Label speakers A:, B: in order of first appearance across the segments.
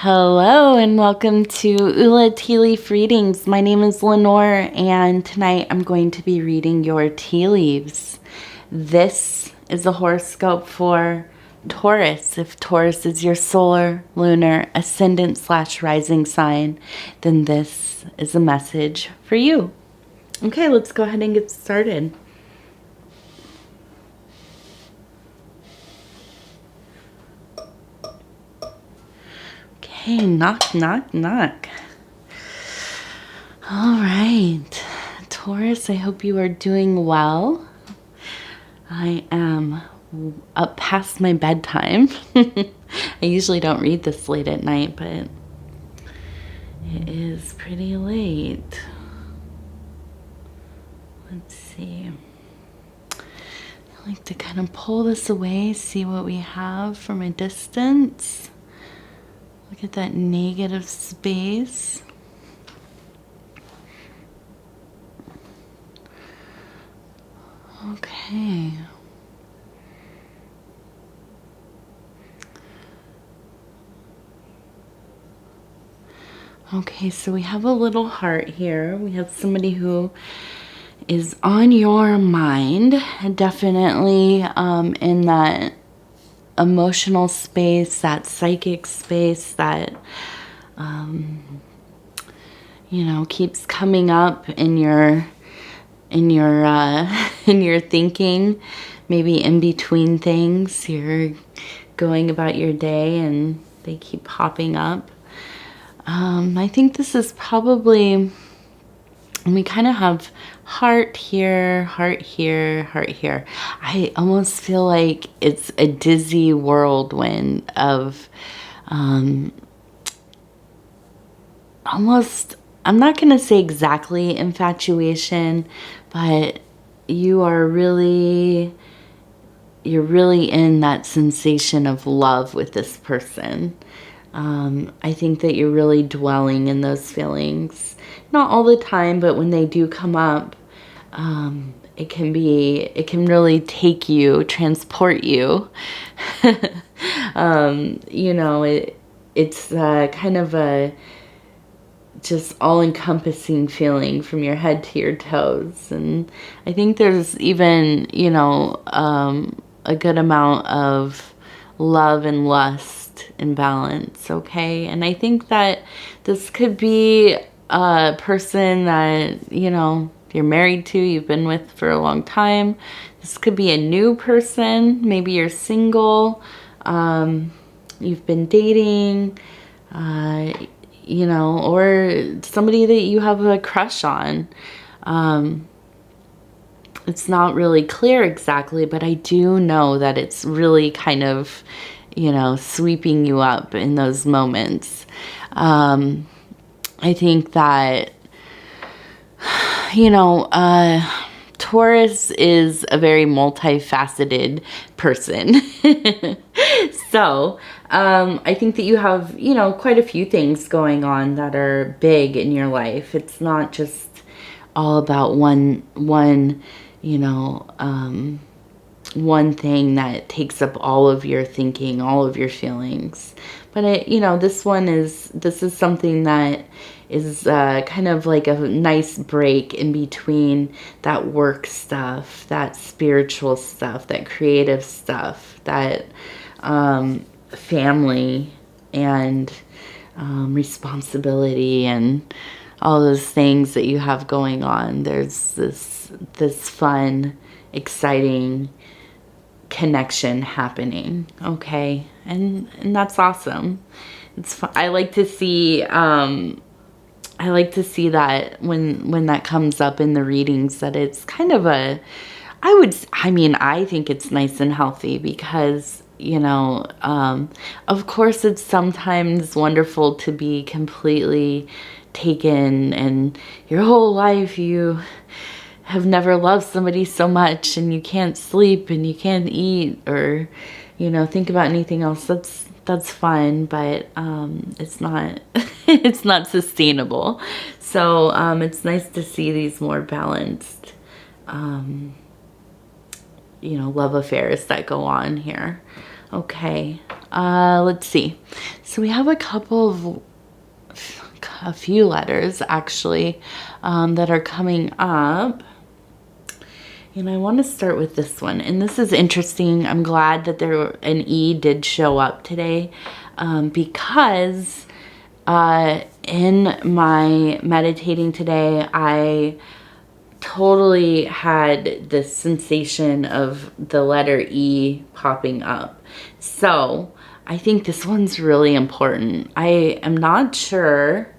A: Hello and welcome to Ula Tea Leaf Readings. My name is Lenor and tonight I'm going to be reading your tea leaves. This is a horoscope for Taurus. If Taurus is your solar, lunar, ascendant / rising sign, then this is a message for you. Okay, let's go ahead and get started. Okay, knock, knock, knock. All right, Taurus, I hope you are doing well. I am up past my bedtime. I usually don't read this late at night, but it is pretty late. Let's see. I like to kind of pull this away, see what we have from a distance. Look at that negative space. Okay. Okay, so we have a little heart here. We have somebody who is on your mind, definitely in that emotional space, that psychic space that keeps coming up in your in your thinking, maybe in between things. You're going about your day and they keep popping up. I think this is probably, we kind of have heart here, heart here, heart here. I almost feel like it's a dizzy whirlwind of almost, I'm not going to say exactly infatuation, but you're really in that sensation of love with this person. I think that you're really dwelling in those feelings. Not all the time, but when they do come up, it can really take you, transport you. It's kind of a just all-encompassing feeling from your head to your toes. And I think there's even, a good amount of love and lust and balance, okay? And I think that this could be a person that, you're married to, you've been with for a long time. This could be a new person. Maybe you're single. You've been dating, or somebody that you have a crush on. It's not really clear exactly, but I do know that it's really kind of, sweeping you up in those moments. I think that, Taurus is a very multifaceted person. So, I think that you have, quite a few things going on that are big in your life. It's not just all about one thing that takes up all of your thinking, all of your feelings. But this is something that is kind of like a nice break in between that work stuff, that spiritual stuff, that creative stuff, that family and responsibility and all those things that you have going on. There's this fun, exciting connection happening, okay? And that's awesome. It's fun. I like to see that when that comes up in the readings, that it's kind of I think it's nice and healthy because, of course it's sometimes wonderful to be completely taken and your whole life you have never loved somebody so much and you can't sleep and you can't eat or think about anything else. That's fun, but it's not it's not sustainable. So it's nice to see these more balanced love affairs that go on here. Okay, let's see. So we have a few letters actually that are coming up. And I want to start with this one. And this is interesting. I'm glad that an E did show up today because in my meditating today, I totally had this sensation of the letter E popping up. So I think this one's really important. I am not sure.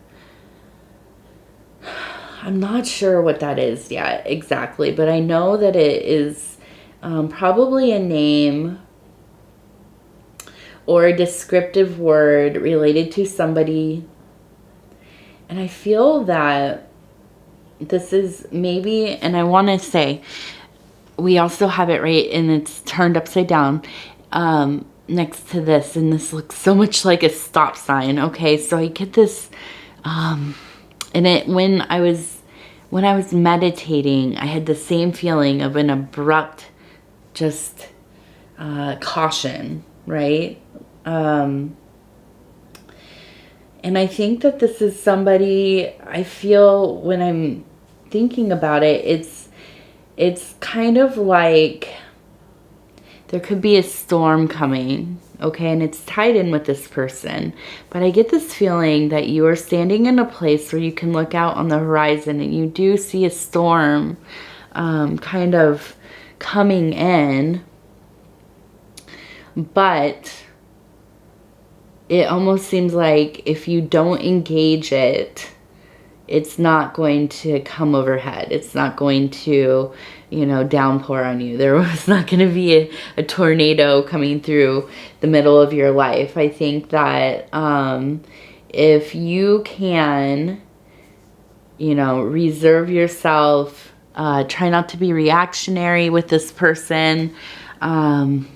A: I'm not sure what that is yet exactly, but I know that it is probably a name or a descriptive word related to somebody. And I feel that this is maybe, and I want to say, we also have it right, and it's turned upside down next to this, and this looks so much like a stop sign. Okay, so I get this, and when I was meditating, I had the same feeling of an abrupt, just caution, right? And I think that this is somebody, I feel when I'm thinking about it, it's kind of like there could be a storm coming, okay, and it's tied in with this person. But I get this feeling that you are standing in a place where you can look out on the horizon and you do see a storm kind of coming in, but it almost seems like if you don't engage it, it's not going to come overhead. It's not going to, downpour on you. There was not going to be a tornado coming through the middle of your life. I think that if you can, reserve yourself, try not to be reactionary with this person, and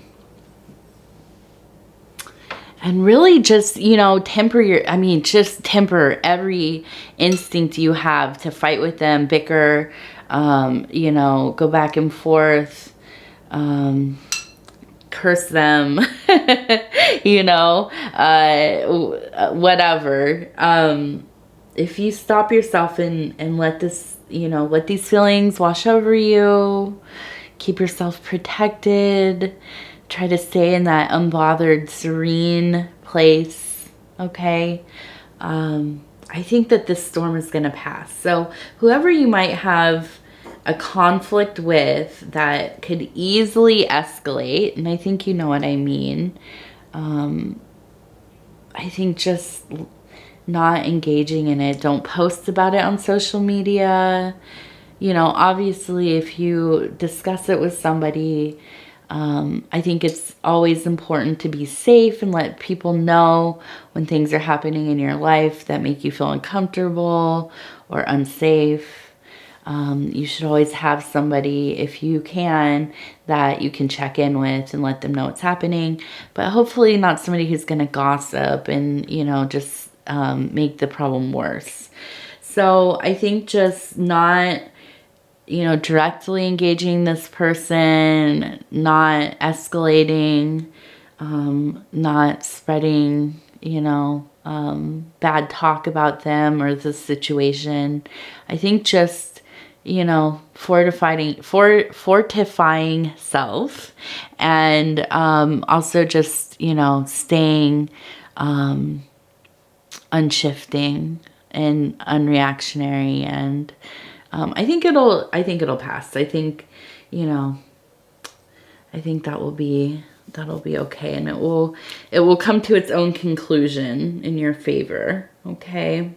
A: really just, temper every instinct you have to fight with them, bicker, go back and forth, curse them, whatever. If you stop yourself and let this, let these feelings wash over you, keep yourself protected, try to stay in that unbothered, serene place, okay? I think that this storm is going to pass. So whoever you might have a conflict with that could easily escalate, and I think you know what I mean, I think just not engaging in it. Don't post about it on social media. Obviously, if you discuss it with somebody, I think it's always important to be safe and let people know when things are happening in your life that make you feel uncomfortable or unsafe. You should always have somebody, if you can, that you can check in with and let them know what's happening. But hopefully not somebody who's going to gossip and, just make the problem worse. So I think just not directly engaging this person, not escalating, not spreading, bad talk about them or the situation. I think just, fortifying self, and also just, staying unshifting and unreactionary, and I think it'll pass. I think, I think that'll be okay, and it will come to its own conclusion in your favor. Okay.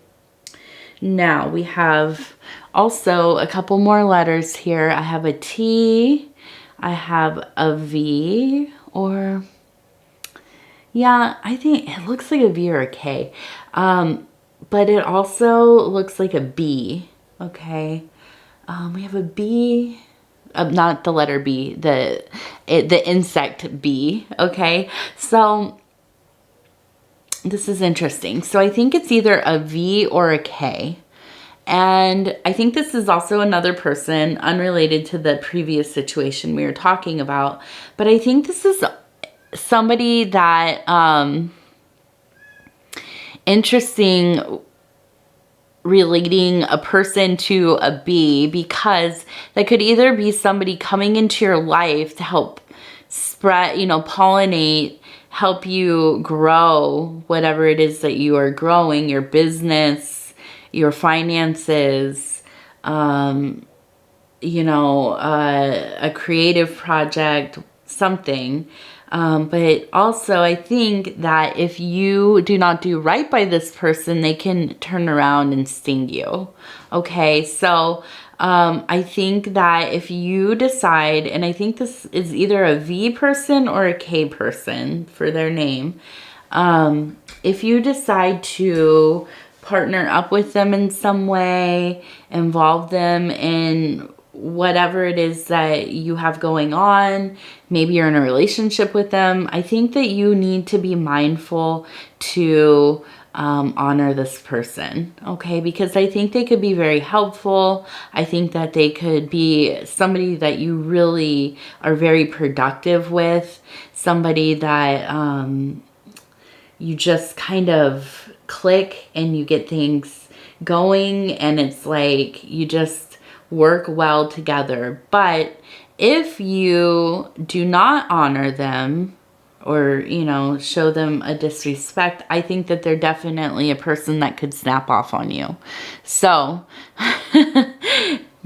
A: Now we have also a couple more letters here. I have a T, I have a V, or yeah, I think it looks like a V or a K. But it also looks like a B. Okay. We have a bee, not the letter B, the insect bee. Okay. So this is interesting. So I think it's either a V or a K. And I think this is also another person unrelated to the previous situation we were talking about. But I think this is somebody that, interesting relating a person to a bee, because that could either be somebody coming into your life to help spread, you know, pollinate, help you grow whatever it is that you are growing, your business, your finances, you know, a creative project, something. But also I think that if you do not do right by this person, they can turn around and sting you. Okay, so I think that if you decide, and I think this is either a V person or a K person for their name, if you decide to partner up with them in some way, involve them in whatever it is that you have going on, maybe you're in a relationship with them, I think that you need to be mindful to honor this person, okay? Because I think they could be very helpful. I think that they could be somebody that you really are very productive with, somebody that you just kind of click and you get things going, and it's like you just work well together. But if you do not honor them or, you know, show them a disrespect, I think that they're definitely a person that could snap off on you. So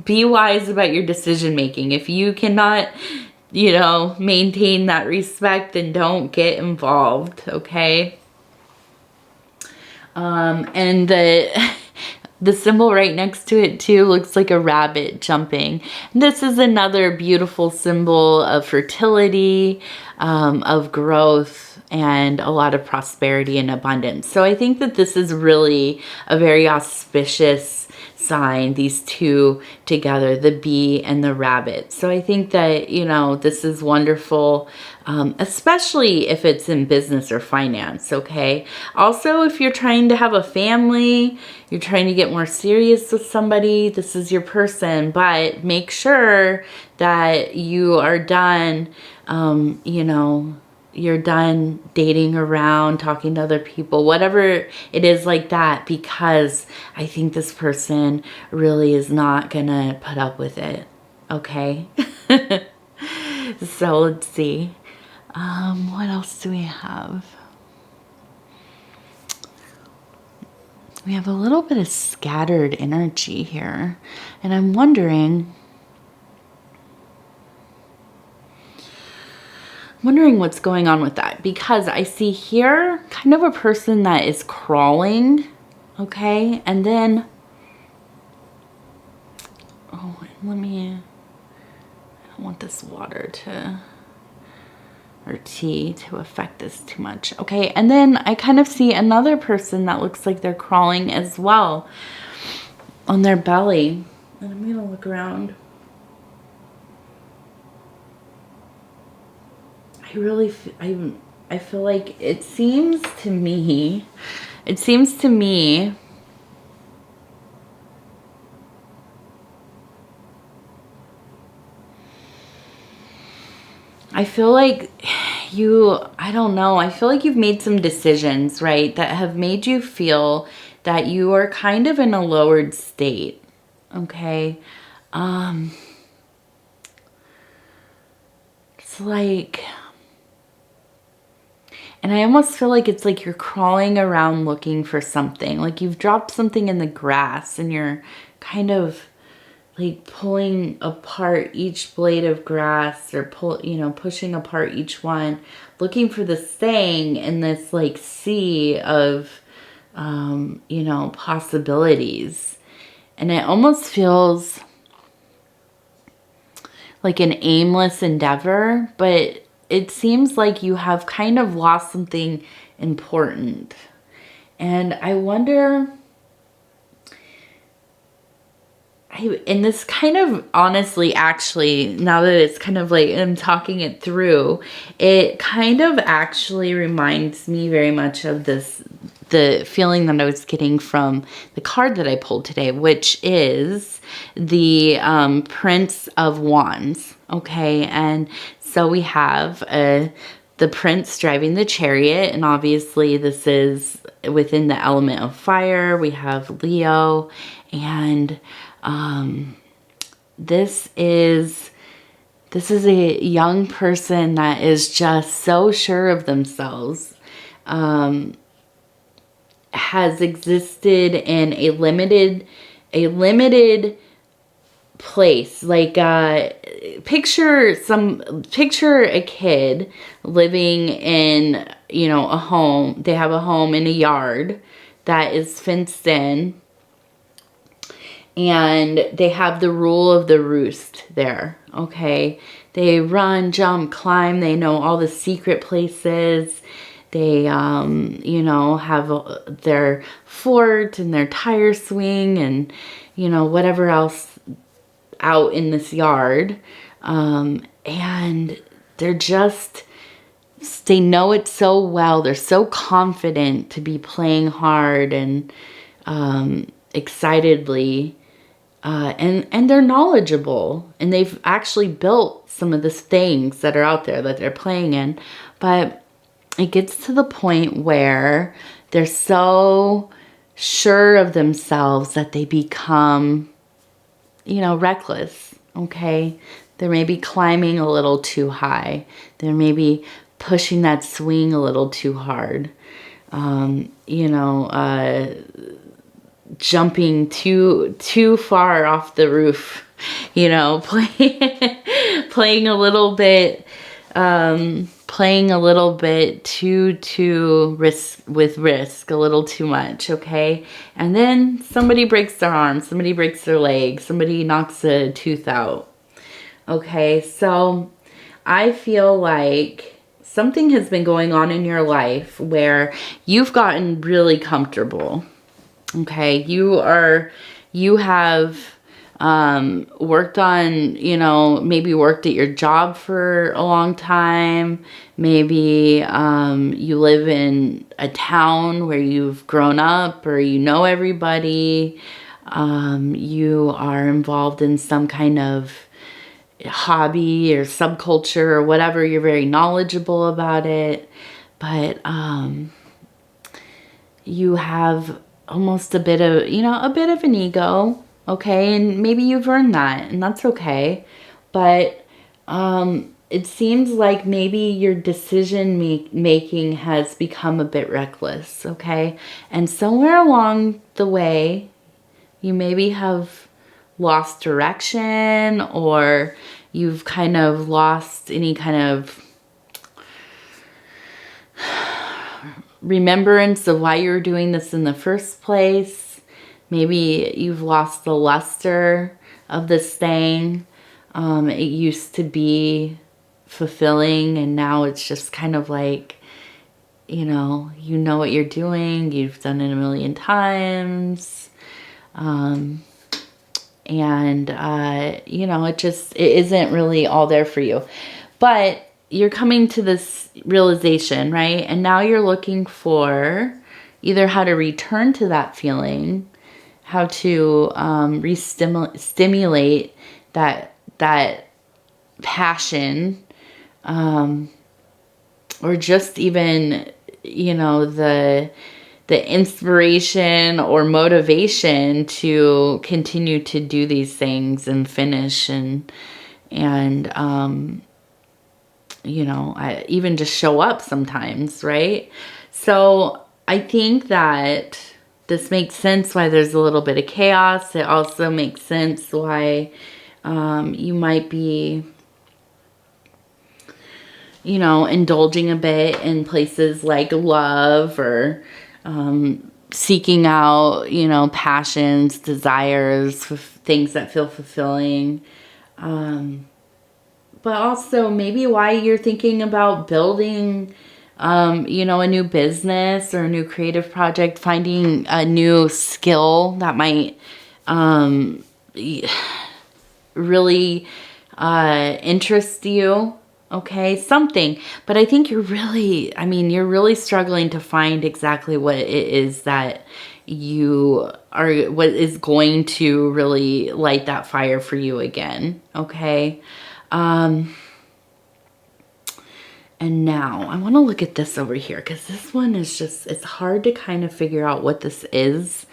A: be wise about your decision making. If you cannot, you know, maintain that respect, then don't get involved, okay? And the symbol right next to it too looks like a rabbit jumping. This is another beautiful symbol of fertility, of growth, and a lot of prosperity and abundance. So I think that this is really a very auspicious sign, these two together, the bee and the rabbit. So I think that, you know, this is wonderful, especially if it's in business or finance, okay? Also, if you're trying to have a family, you're trying to get more serious with somebody, this is your person. But make sure that you are done, you know, you're done dating around, talking to other people, whatever it is like that, because I think this person really is not gonna put up with it, okay? So let's see. What else do we have? We have a little bit of scattered energy here, and I'm wondering what's going on with that, because I see here kind of a person that is crawling, okay? And then, oh, let me, I don't want this water to, or tea to affect this too much. Okay, and then I kind of see another person that looks like they're crawling as well on their belly. And I'm gonna look around. I feel like it seems to me, I feel like I don't know, I feel like you've made some decisions, right, that have made you feel that you are kind of in a lowered state, okay? It's like, and I almost feel like it's like you're crawling around looking for something. Like you've dropped something in the grass and you're kind of like pulling apart each blade of grass, or pushing apart each one, looking for this thing in this like sea of, possibilities. And it almost feels like an aimless endeavor, but it seems like you have kind of lost something important. And I wonder, and this kind of honestly, actually, now that it's kind of like I'm talking it through, it kind of actually reminds me very much of the feeling that I was getting from the card that I pulled today, which is the Prince of Wands. Okay, and so we have a the prince driving the chariot, and obviously this is within the element of fire. We have Leo, and this is a young person that is just so sure of themselves, has existed in a limited place. Like, picture a kid living in, you know, a home. They have a home in a yard that is fenced in, and they have the rule of the roost there. Okay, they run, jump, climb. They know all the secret places. They, you know, have their fort and their tire swing and, you know, whatever else out in this yard. And they're just, they know it so well. They're so confident to be playing hard and excitedly. And they're knowledgeable, and they've actually built some of the things that are out there that they're playing in. But it gets to the point where they're so sure of themselves that they become, you know, reckless. Okay, they're maybe climbing a little too high. They're maybe pushing that swing a little too hard. You know, jumping too far off the roof, you know, playing a little bit too risk a little too much. Okay, and then somebody breaks their arm, somebody breaks their leg, somebody knocks a tooth out. Okay, so I feel like something has been going on in your life where you've gotten really comfortable. Okay, you have worked on, you know, maybe worked at your job for a long time. Maybe you live in a town where you've grown up, or you know everybody. You are involved in some kind of hobby or subculture or whatever. You're very knowledgeable about it, but you have almost a bit of, you know, a bit of an ego. Okay, and maybe you've earned that, and that's okay. But it seems like maybe your decision making has become a bit reckless. Okay, and somewhere along the way, you maybe have lost direction, or you've kind of lost any kind of remembrance of why you're doing this in the first place. Maybe you've lost the luster of this thing. It used to be fulfilling, and now it's just kind of like, you know what you're doing. You've done it a million times. And, you know, it isn't really all there for you. But you're coming to this realization, right? And now you're looking for either how to return to that feeling, how to stimulate that passion, or just even, you know, the inspiration or motivation to continue to do these things and finish and you know, I even just show up sometimes, right? So I think that this makes sense why there's a little bit of chaos. It also makes sense why you might be, you know, indulging a bit in places like love, or seeking out, you know, passions, desires, things that feel fulfilling. But also maybe why you're thinking about building, you know, a new business or a new creative project, finding a new skill that might really interest you. Okay, something. But I think you're really struggling to find exactly what it is that what is going to really light that fire for you again. Okay. And now I want to look at this over here, because this one is just, it's hard to kind of figure out what this is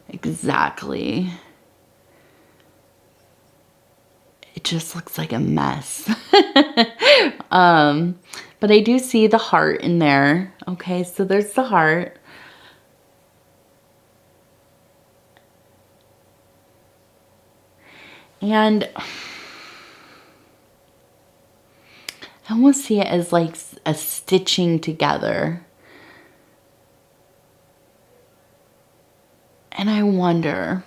A: exactly. It just looks like a mess. But I do see the heart in there. Okay, so there's the heart. And I almost see it as like a stitching together. And I wonder,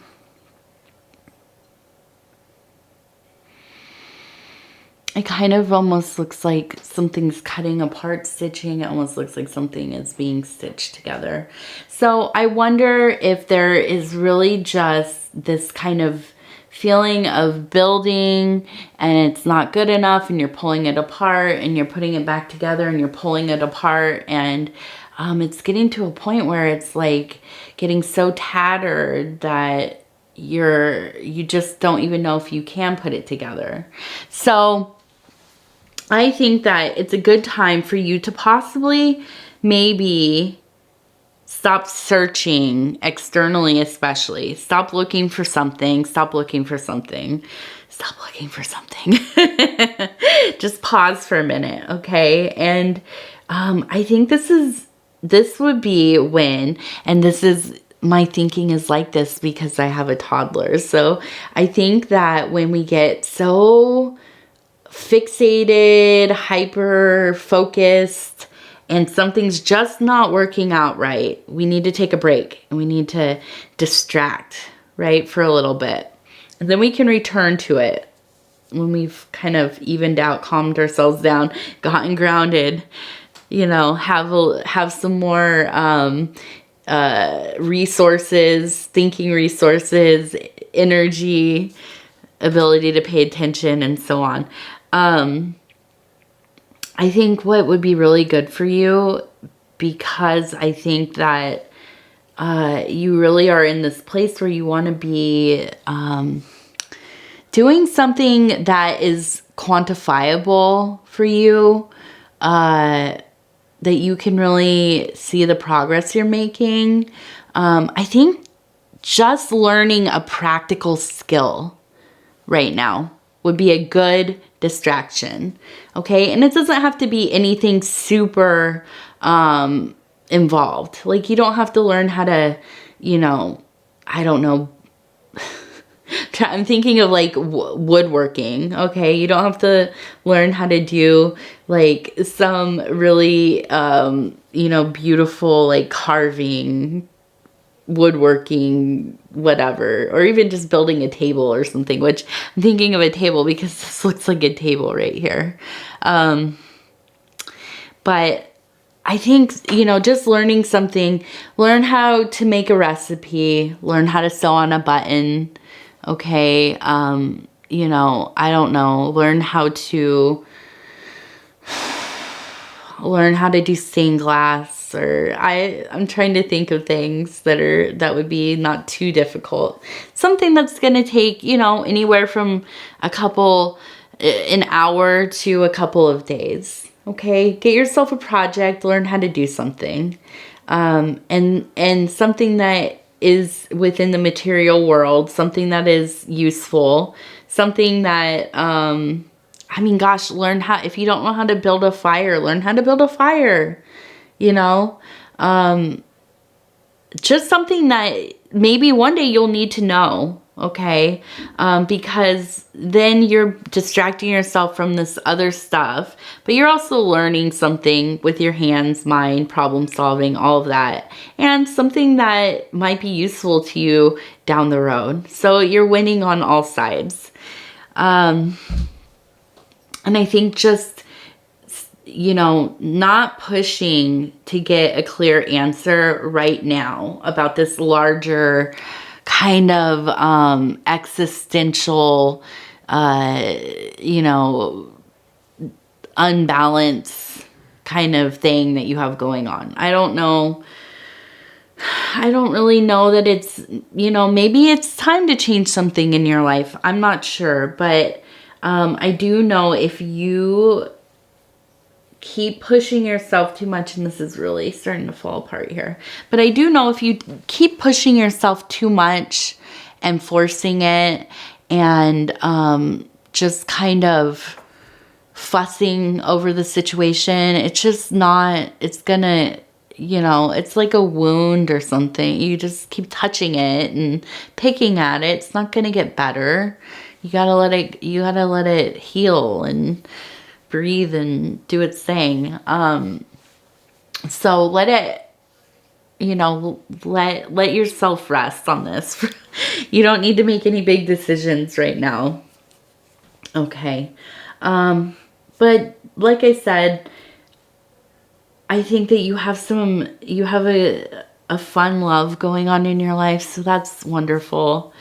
A: it kind of almost looks like something's cutting apart, stitching. It almost looks like something is being stitched together. So I wonder if there is really just this kind of feeling of building and it's not good enough, and you're pulling it apart and you're putting it back together and you're pulling it apart, and it's getting to a point where it's like getting so tattered that you just don't even know if you can put it together. So I think that it's a good time for you to possibly maybe stop searching externally, especially. Stop looking for something. Stop looking for something. Stop looking for something. Just pause for a minute, okay? And I think this would be when, and this is, my thinking is like this because I have a toddler. So I think that when we get so fixated, hyper focused, and something's just not working out right, we need to take a break and we need to distract, right, for a little bit. And then we can return to it when we've kind of evened out, calmed ourselves down, gotten grounded, you know, have some more resources, thinking resources, energy, ability to pay attention, and so on. I think what would be really good for you, because I think that you really are in this place where you want to be doing something that is quantifiable for you, that you can really see the progress you're making. I think just learning a practical skill right now would be a good distraction, okay? And it doesn't have to be anything super involved. Like, you don't have to learn how to, you know, I don't know. I'm thinking of like woodworking, okay? You don't have to learn how to do like some really, you know, beautiful like carving, woodworking, whatever, or even just building a table or something, which I'm thinking of a table because this looks like a table right here. But I think, you know, just learning something, learn how to make a recipe, learn how to sew on a button, okay? You know, I don't know, learn how to do stained glass, or I'm trying to think of things that would be not too difficult. Something that's going to take, you know, anywhere from an hour to a couple of days. Okay, get yourself a project, learn how to do something, and something that is within the material world, something that is useful, something that, I mean, gosh, learn how, if you don't know how to build a fire, learn how to build a fire, you know, just something that maybe one day you'll need to know, okay? Because then you're distracting yourself from this other stuff, but you're also learning something with your hands, mind, problem solving, all of that, and something that might be useful to you down the road. So you're winning on all sides. And I think just, you know, not pushing to get a clear answer right now about this larger kind of existential, you know, unbalance kind of thing that you have going on. I don't know. I don't really know that it's, you know, maybe it's time to change something in your life. I'm not sure, but I do know if you keep pushing yourself too much, and this is really starting to fall apart here, but I do know if you keep pushing yourself too much and forcing it and just kind of fussing over the situation, it's just not, it's gonna, you know, it's like a wound or something. You just keep touching it and picking at it. It's not gonna get better. You gotta let it heal and breathe and do its thing. So let it, you know, let yourself rest on this. You don't need to make any big decisions right now. Okay. But like I said, I think that you have a fun love going on in your life. So that's wonderful.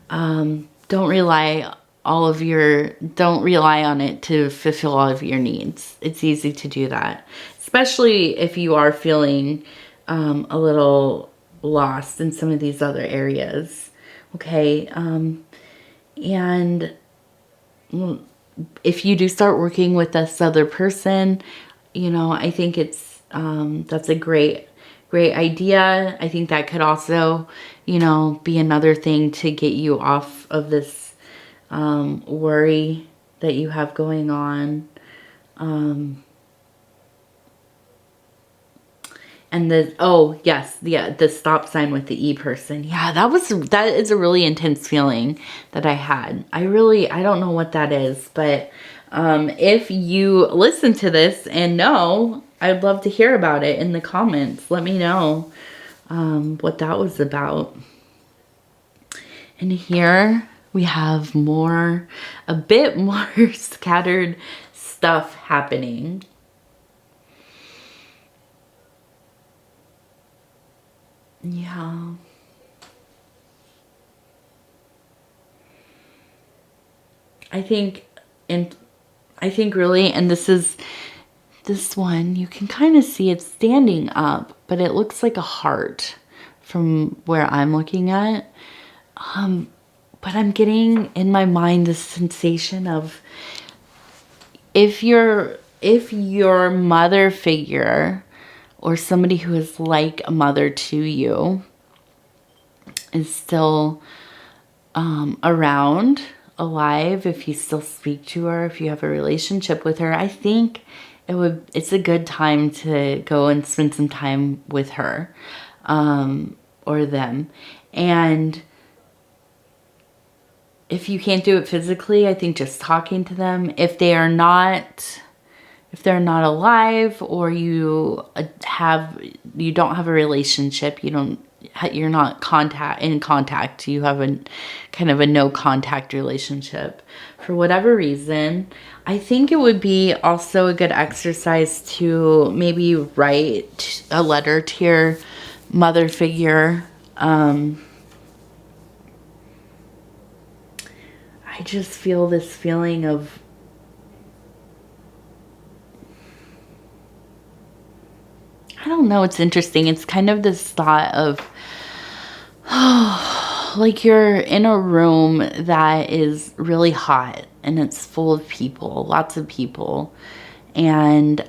A: Don't rely on it to fulfill all of your needs. It's easy to do that, especially if you are feeling a little lost in some of these other areas. Okay. And if you do start working with this other person, you know, I think that's a great idea. I think that could also, you know, be another thing to get you off of this worry that you have going on. And the stop sign with the E person. Yeah, that is a really intense feeling that I had. I don't know what that is, but if you listen to this and know, I'd love to hear about it in the comments. Let me know what that was about. And here we have a bit more scattered stuff happening. Yeah. I think really, and this one, you can kind of see it standing up, but it looks like a heart from where I'm looking at. But I'm getting in my mind this sensation of if your mother figure or somebody who is like a mother to you is still around, alive, if you still speak to her, if you have a relationship with her, I think it's a good time to go and spend some time with her or them. And if you can't do it physically, I think just talking to them, if they're not alive, or you don't have a relationship, you're not in contact, you have a kind of a no contact relationship for whatever reason, I think it would be also a good exercise to maybe write a letter to your mother figure. I just feel this feeling of I don't know, it's interesting. It's kind of this thought of, like you're in a room that is really hot and it's full of people, lots of people. And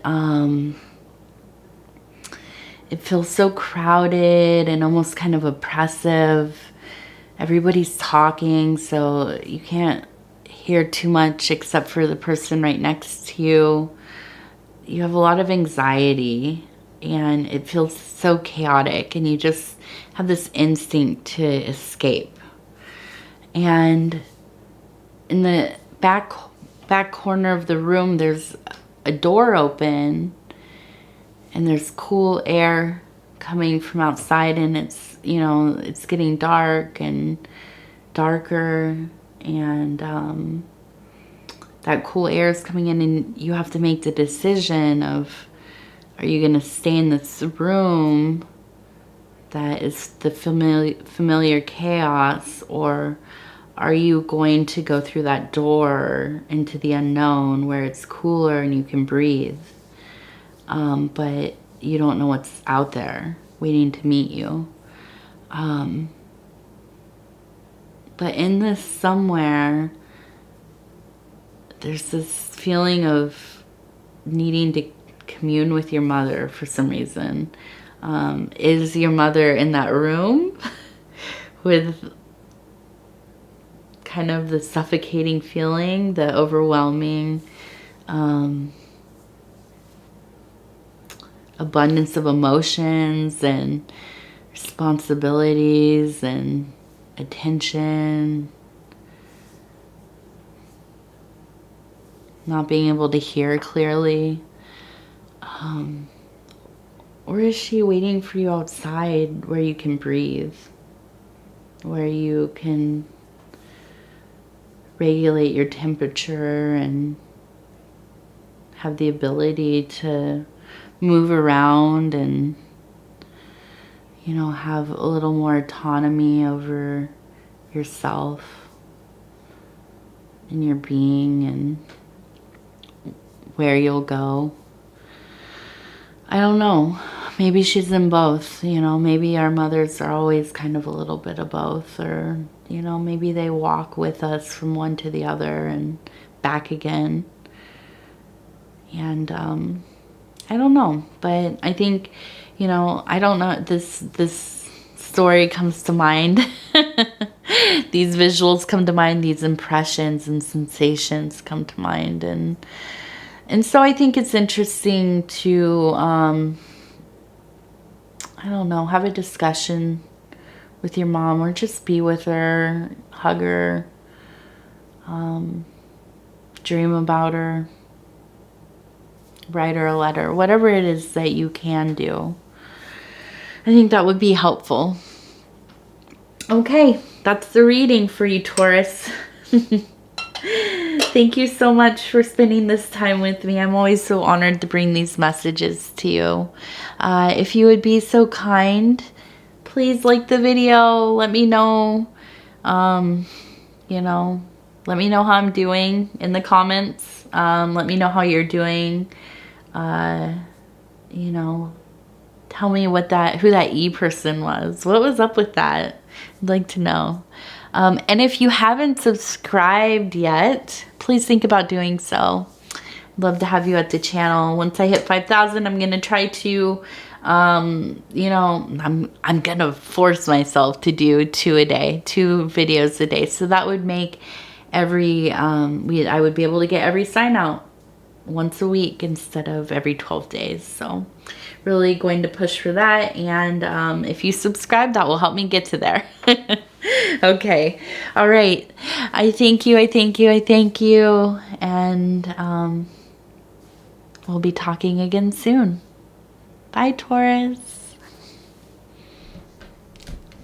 A: it feels so crowded and almost kind of oppressive. Everybody's talking, so you can't hear too much except for the person right next to you. You have a lot of anxiety. And it feels so chaotic, and you just have this instinct to escape. And in the back corner of the room, there's a door open, and there's cool air coming from outside, and it's, you know, it's getting dark and darker, and that cool air is coming in, and you have to make the decision of, are you going to stay in this room that is the familiar chaos, or are you going to go through that door into the unknown where it's cooler and you can breathe, but you don't know what's out there waiting to meet you. But in this somewhere, there's this feeling of needing to commune with your mother for some reason. Is your mother in that room with kind of the suffocating feeling, the overwhelming abundance of emotions and responsibilities and attention, not being able to hear clearly? Or is she waiting for you outside where you can breathe, where you can regulate your temperature and have the ability to move around and, you know, have a little more autonomy over yourself and your being and where you'll go? I don't know. Maybe she's in both, you know, maybe our mothers are always kind of a little bit of both, or, you know, maybe they walk with us from one to the other and back again. And I don't know, but I think, you know, I don't know, this story comes to mind. These visuals come to mind, these impressions and sensations come to mind, and so I think it's interesting to I don't know, have a discussion with your mom, or just be with her, hug her, dream about her, write her a letter, whatever it is that you can do. I think that would be helpful. Okay, that's the reading for you, Taurus. Thank you so much for spending this time with me. I'm always so honored to bring these messages to you. If you would be so kind, please like the video. Let me know, you know, let me know how I'm doing in the comments. Let me know how you're doing. You know, tell me who that E person was. What was up with that? I'd like to know. And if you haven't subscribed yet, please think about doing so. I'd love to have you at the channel. Once I hit 5,000, I'm going to try to, you know, I'm going to force myself to do 2 videos a day. So that would make every, I would be able to get every sign out once a week instead of every 12 days. So really going to push for that. And if you subscribe, that will help me get to there. Okay. All right. I thank you. I thank you. I thank you. And we'll be talking again soon. Bye, Taurus.